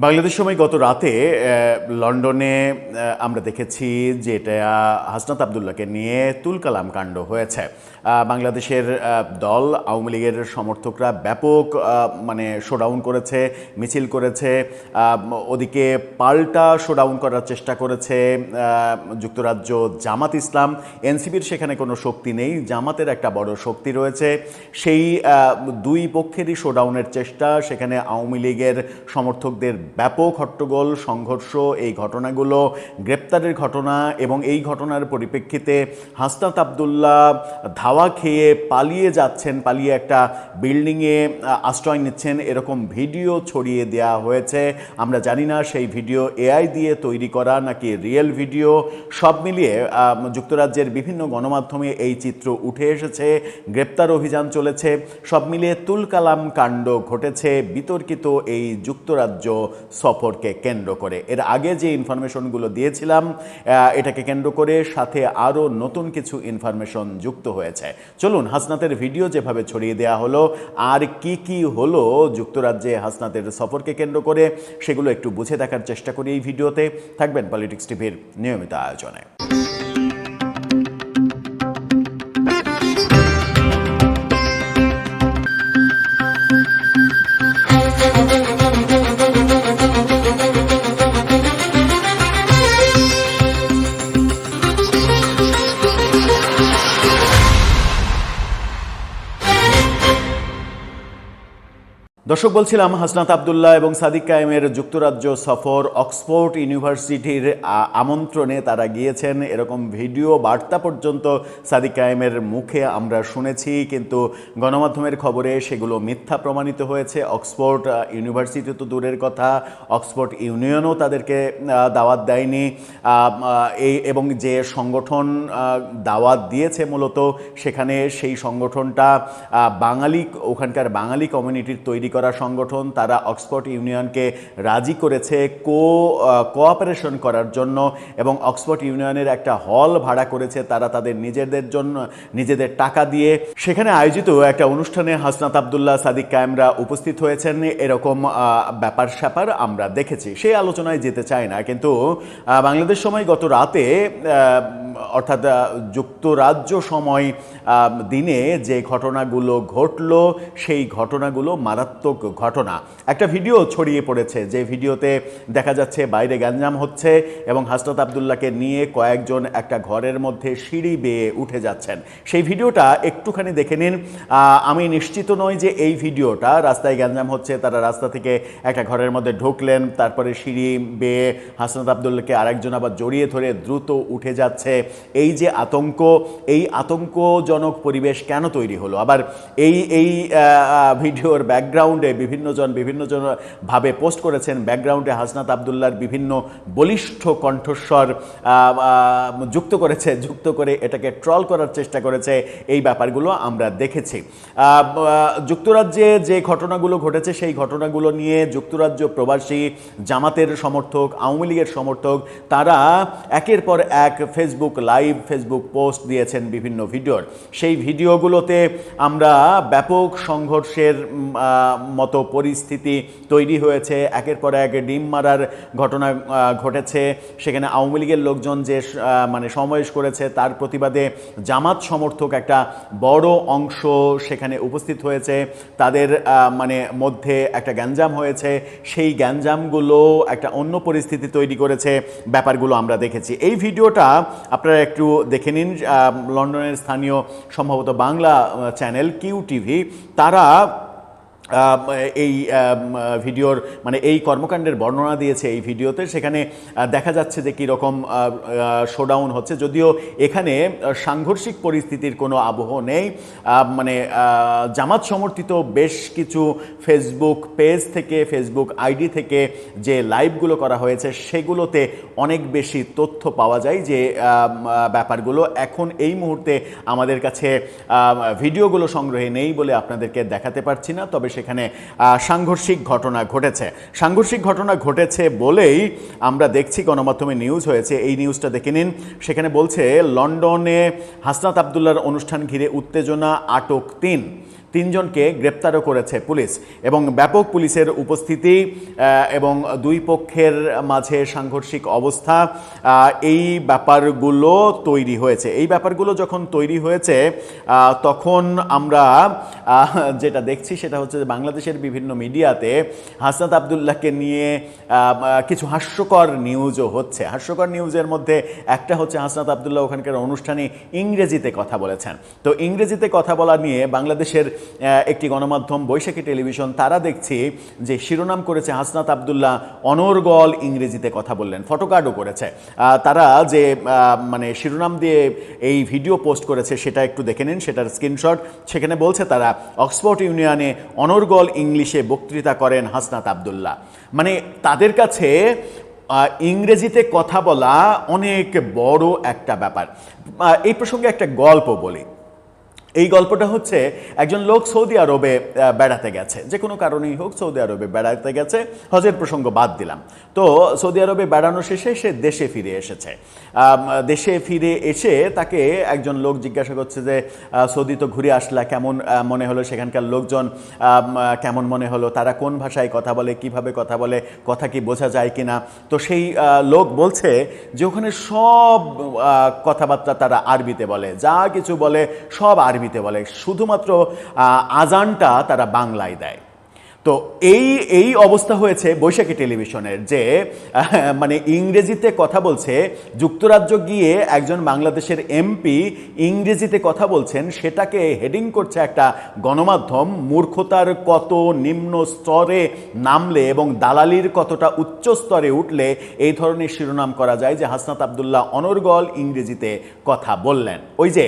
বাংলাদেশ সময় গত রাতে লন্ডনে আমরা দেখেছি যে এটা হাসনাত আবদুল্লাহকে নিয়ে তুলকালাম কাণ্ড হয়েছে। বাংলাদেশের দল আওয়ামী লীগের সমর্থকরা ব্যাপক শোডাউন করেছে, মিছিল করেছে। ওদিকে পাল্টা শোডাউন করার চেষ্টা করেছে যুক্তরাজ্য জামাত ইসলাম। এনসিপির সেখানে কোনো শক্তি নেই, জামাতের একটা বড় শক্তি রয়েছে। সেই দুই পক্ষেরই শোডাউনের চেষ্টা, সেখানে আওয়ামী লীগের সমর্থকদের ব্যাপক হট্টগোল, সংঘর্ষ, এই ঘটনাগুলো গ্রেপ্তারের ঘটনা এবং এই ঘটনার পরিপ্রেক্ষিতে হাসনাত আবদুল্লাহ ধাওয়া খেয়ে পালিয়ে যাচ্ছেন, পালিয়ে একটা বিল্ডিংয়ে আশ্রয় নিচ্ছেন, এরকম ভিডিও ছড়িয়ে দেওয়া হয়েছে। আমরা জানি না সেই ভিডিও এআই দিয়ে তৈরি করা নাকি রিয়েল ভিডিও। সব মিলিয়ে যুক্তরাজ্যের বিভিন্ন গণমাধ্যমে এই চিত্র উঠে এসেছে, গ্রেপ্তার অভিযান চলেছে। সব মিলিয়ে তুলকালাম কাণ্ড ঘটেছে বিতর্কিত এই যুক্তরাজ্য সফরকে কেন্দ্র করে। এর আগে যে ইনফরমেশনগুলো দিয়েছিলাম এটাকে কেন্দ্র করে সাথে আরও নতুন কিছু ইনফরমেশন যুক্ত হয়েছে। চলুন, হাসনাতের ভিডিও যেভাবে ছড়িয়ে দেওয়া হলো আর কি হলো যুক্তরাজ্যে হাসনাতের সফরকে কেন্দ্র করে সেগুলো একটু বুঝে দেখার চেষ্টা করি এই ভিডিওতে। থাকবেন পলিটিক্স টিভির নিয়মিত আয়োজনে। দর্শক, বলছিলাম হাসনাত আবদুল্লাহ এবং সাদিক কায়েমের যুক্তরাজ্য সফর, অক্সফোর্ড ইউনিভার্সিটির আমন্ত্রণে তারা গিয়েছেন, এরকম ভিডিও বার্তা পর্যন্ত সাদিক কায়েমের মুখে আমরা শুনেছি, কিন্তু গণমাধ্যমের খবরে সেগুলো মিথ্যা প্রমাণিত হয়েছে। অক্সফোর্ড ইউনিভার্সিটি তো দূরের কথা, অক্সফোর্ড ইউনিয়নও তাদেরকে দাওয়াত দেয়নি। এবং যে সংগঠন দাওয়াত দিয়েছে মূলত সেখানে সেই সংগঠনটা ওখানকার বাঙালি কমিউনিটির তৈরি করা সংগঠন। তারা অক্সফোর্ড ইউনিয়নকে রাজি করেছে কোঅপারেশন করার জন্য এবং অক্সফোর্ড ইউনিয়নের একটা হল ভাড়া করেছে তারা তাদের নিজেদের টাকা দিয়ে। সেখানে আয়োজিত একটা অনুষ্ঠানে হাসনাত আবদুল্লাহ, সাদিক কায়েমরা উপস্থিত হয়েছেন, এরকম ব্যাপার স্যাপার আমরা দেখেছি। সেই আলোচনায় যেতে চাই না, কিন্তু বাংলাদেশ সময় গত রাতে অর্থাৎ যুক্তরাজ্য সময় দিনে যে ঘটনাগুলো ঘটল সেই ঘটনাগুলো মারাত্মক ঘটনা। একটা ভিডিও ছড়িয়ে পড়েছে যে ভিডিওতে দেখা যাচ্ছে বাইরে গ্যাঞ্জাম হচ্ছে এবং হাসনাত আবদুল্লাহকে নিয়ে কয়েকজন একটা ঘরের মধ্যে সিঁড়ি বেয়ে উঠে যাচ্ছেন। সেই ভিডিওটা একটুখানি দেখে নিন। আমি নিশ্চিত নই যে এই ভিডিওটা, রাস্তায় গ্যাঞ্জাম হচ্ছে, তারা রাস্তা থেকে একটা ঘরের মধ্যে ঢুকলেন, তারপরে সিঁড়ি বেয়ে হাসনাত আবদুল্লাহকে আরেকজন আবার জড়িয়ে ধরে দ্রুত উঠে যাচ্ছে। এই যে এই আতঙ্কজনক পরিবেশ কেন তৈরি হলো? আবার এই ভিডিওর ব্যাকগ্রাউন্ডে বিভিন্ন জন ভাবে পোস্ট করেছেন, ব্যাকগ্রাউন্ডে হাসনাত আবদুল্লাহর বিভিন্ন বলিষ্ঠ কণ্ঠস্বর যুক্ত করে এটাকে ট্রল করার চেষ্টা করেছে। এই ব্যাপারগুলো আমরা দেখেছি। যুক্তরাজ্যে যে ঘটনাগুলো ঘটেছে সেই ঘটনাগুলো নিয়ে যুক্তরাজ্য প্রবাসী জামাতের সমর্থক, আওয়ামী লীগের সমর্থক, তারা একের পর এক ফেসবুক লাইভ, ফেসবুক পোস্ট দিয়েছেন বিভিন্ন ভিডিওর। সেই ভিডিওগুলোতে আমরা ব্যাপক সংঘর্ষের মতো পরিস্থিতি তৈরি হয়েছে, একের পর এক ডিম মারার ঘটনা ঘটেছে। সেখানে আওয়ামী লীগের লোকজন যে সমাবেশ করেছে তার প্রতিবাদে জামাত সমর্থক একটা বড় অংশ সেখানে উপস্থিত হয়েছে, তাদের মধ্যে একটা গ্যাঞ্জাম হয়েছে। সেই গ্যাঞ্জামগুলো একটা অন্য পরিস্থিতি তৈরি করেছে, ব্যাপারগুলো আমরা দেখেছি। এই ভিডিওটা আপনারা একটু দেখে নিন। লন্ডনের স্থানীয় সম্ভবত বাংলা চ্যানেল QTV তারা এই ভিডিওর এই কর্মকাণ্ডের বর্ণনা দিয়েছে এই ভিডিওতে। সেখানে দেখা যাচ্ছে যে কীরকম শোডাউন হচ্ছে, যদিও এখানে সাংঘর্ষিক পরিস্থিতির কোনো আবহ নেই। জামাত সমর্থিত বেশ কিছু ফেসবুক পেজ থেকে, ফেসবুক আইডি থেকে যে লাইভগুলো করা হয়েছে সেগুলোতে অনেক বেশি তথ্য পাওয়া যায়। যে ব্যাপারগুলো এখন এই মুহূর্তে আমাদের কাছে ভিডিওগুলো সংগ্রহে নেই বলে আপনাদেরকে দেখাতে পারছি না, তবে সেখানে সাংঘর্ষিক ঘটনা ঘটেছে বলেই আমরা দেখছি, গণমাধ্যমে নিউজ হয়েছে। এই নিউজটা দেখে নিন। সেখানে বলছে লন্ডনে হাসনাত আবদুল্লাহর অনুষ্ঠান ঘিরে উত্তেজনা, আটক 3। তিনজনকে গ্রেপ্তারও করেছে পুলিশ এবং ব্যাপক পুলিশের উপস্থিতি এবং দুই পক্ষের মাঝে সাংঘর্ষিক অবস্থা, এই ব্যাপারগুলো তৈরি হয়েছে। এই ব্যাপারগুলো যখন তৈরি হয়েছে তখন আমরা যেটা দেখছি সেটা হচ্ছে যে বাংলাদেশের বিভিন্ন মিডিয়াতে হাসনাত আবদুল্লাহকে নিয়ে কিছু হাস্যকর নিউজও হচ্ছে। হাস্যকর নিউজের মধ্যে একটা হচ্ছে হাসনাত আবদুল্লাহ ওখানকার অনুষ্ঠানে ইংরেজিতে কথা বলেছেন। তো ইংরেজিতে কথা বলা নিয়ে বাংলাদেশের একটি গণমাধ্যম বৈশাখী টেলিভিশন তারা দেখছি যে শিরোনাম করেছে হাসনাত আবদুল্লাহ অনর্গল ইংরেজিতে কথা বললেন, ফটোকার্ডও করেছে। তারা যে মানে শিরোনাম দিয়ে এই ভিডিও পোস্ট করেছে সেটা একটু দেখে নিন, সেটার স্ক্রিনশট। সেখানে বলছে তারা অক্সফোর্ড ইউনিয়নে অনর্গল ইংলিশে বক্তৃতা করেন হাসনাত আবদুল্লাহ। মানে তাদের কাছে ইংরেজিতে কথা বলা অনেক বড় একটা ব্যাপার। এই প্রসঙ্গে একটা গল্প বলি। এই গল্পটা হচ্ছে একজন লোক সৌদি আরবে বেড়াতে গেছে, যে কোনো কারণেই হোক সৌদি আরবে বেড়াতে গেছে, হজের প্রসঙ্গ বাদ দিলাম। তো সৌদি আরবে বেড়ানো শেষে সে দেশে ফিরে এসেছে। দেশে ফিরে এসে তাকে একজন লোক জিজ্ঞাসা করছে যে সৌদি তো ঘুরে আসলা, কেমন মনে হলো, সেখানকার লোকজন কেমন মনে হলো, তারা কোন ভাষায় কথা বলে, কিভাবে কথা বলে, কথা কি বোঝা যায় কিনা। তো সেই লোক বলছে যে ওখানে সব কথাবার্তা তারা আরবিতে বলে, যা কিছু বলে সব আরবিতে বলে, শুধুমাত্র আজানটা তারা বাংলায় দেয়। তো এই অবস্থা হয়েছে বৈশাখী টেলিভিশনের, যে মানে ইংরেজিতে কথা বলছে, যুক্তরাজ্য গিয়ে একজন বাংলাদেশের এমপি ইংরেজিতে কথা বলছেন, সেটাকে হেডিং করছে একটা গণমাধ্যম। মূর্খতার কত নিম্ন স্তরে নামলে এবং দালালির কতটা উচ্চ স্তরে উঠলে এই ধরনের শিরোনাম করা যায় যে হাসনাত আবদুল্লাহ অনর্গল ইংরেজিতে কথা বললেন। ওই যে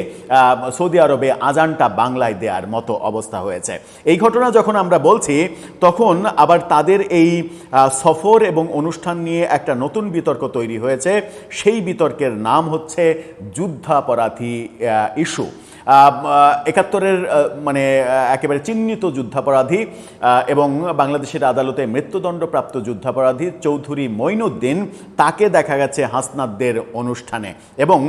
সৌদি আরবে আজানটা বাংলায় দেওয়ার মতো অবস্থা হয়েছে। এই ঘটনা যখন আমরা বলছি তখন আবার তাদের এই সফর এবং অনুষ্ঠান নিয়ে একটা নতুন বিতর্ক তৈরি হয়েছে। সেই বিতর্কের নাম হচ্ছে যুদ্ধাপরাধী ইস্যু। ৭১-এর মানে একেবারে চিহ্নিত যুদ্ধাপরাধী এবং বাংলাদেশের আদালতে মৃত্যুদণ্ডপ্রাপ্ত যুদ্ধাপরাধী চৌধুরী মঈনুদ্দিন, তাকে দেখা গেছে হাসনাতদের অনুষ্ঠানে। এবং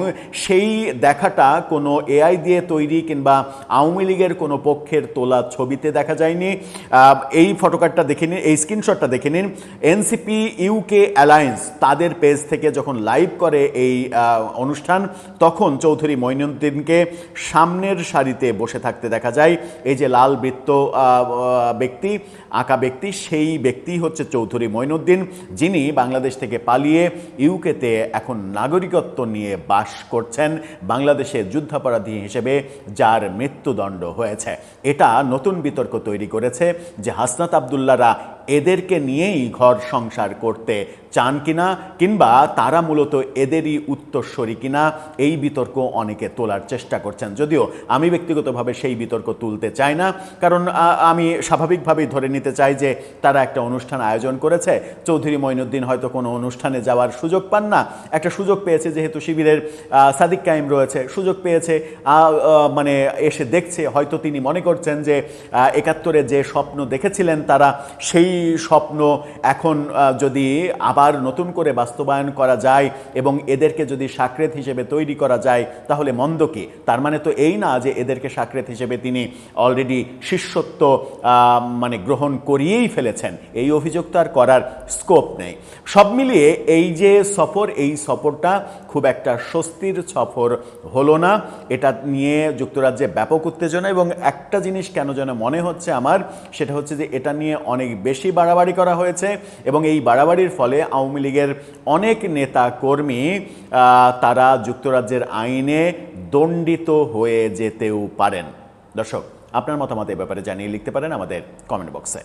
সেই দেখাটা কোনো এআই দিয়ে তৈরি কিংবা আওয়ামী লীগের কোনো পক্ষের তোলা ছবিতে দেখা যায়নি। এই ফটোকার্ডটা দেখে নিন, এই স্ক্রিনশটটা দেখে নিন। এনসিপি ইউকে অ্যালায়েন্স তাদের পেজ থেকে যখন লাইভ করে এই অনুষ্ঠান, তখন চৌধুরী মঈনুদ্দিনকে সামনের সারিতে বসে থাকতে দেখা যায়। এই যে লাল বৃত্ত ব্যক্তি, আঁকা ব্যক্তি, সেই ব্যক্তি হচ্ছে চৌধুরী মঈনুদ্দিন, যিনি বাংলাদেশ থেকে পালিয়ে ইউকেতে এখন নাগরিকত্ব নিয়ে বাস করছেন, বাংলাদেশে যুদ্ধাপরাধী হিসেবে যার মৃত্যুদণ্ড হয়েছে। এটা নতুন বিতর্ক তৈরি করেছে যে হাসনাত আবদুল্লাহরা এদেরকে নিয়েই ঘর সংসার করতে চান কিনা, কিংবা তারা মূলত এদেরই উত্তরসূরি কিনা, এই বিতর্ক অনেকে তোলার চেষ্টা করছেন। যদিও আমি ব্যক্তিগতভাবে সেই বিতর্ক তুলতে চাই না, কারণ আমি স্বাভাবিকভাবেই ধরে নিতে চাই যে তারা একটা অনুষ্ঠান আয়োজন করেছে। চৌধুরী মঈনুদ্দিন হয়তো কোনো অনুষ্ঠানে যাওয়ার সুযোগ পান না, একটা সুযোগ পেয়েছে যেহেতু শিবিরের সাদিক কায়েম রয়েছে, সুযোগ পেয়েছে, মানে এসে দেখছে, হয়তো তিনি মনে করছেন যে ৭১-এ যে স্বপ্ন দেখেছিলেন তারা, সেই স্বপ্ন এখন যদি আবার নতুন করে বাস্তবায়ন করা যায় এবং এদেরকে যদি সাকরেত হিসেবে তৈরি করা যায় তাহলে মন্দ কি? তার মানে তো এই না যে এদেরকে সাকরেত হিসেবে তিনি অলরেডি শিষ্যত্ব মানে গ্রহণ করিয়েই ফেলেছেন। এই অভিযোগ তো আর করার স্কোপ নেই। সব মিলিয়ে এই যে সফর, এই সফরটা খুব একটা স্বস্তির সফর হলো না। এটা নিয়ে যুক্তরাজ্যে ব্যাপক উত্তেজনা, এবং একটা জিনিস কেন যেন মনে হচ্ছে আমার, সেটা হচ্ছে যে এটা নিয়ে অনেক বেশি বাড়াবাড়ি করা হয়েছে এবং এই বাড়াবাড়ির ফলে আওয়ামী লীগের অনেক নেতা কর্মী তারা যুক্তরাজ্যের আইনে দণ্ডিত হয়ে যেতেও পারেন। দর্শক, আপনার মতামত এ ব্যাপারে জানিয়ে লিখতে পারেন আমাদের কমেন্ট বক্সে।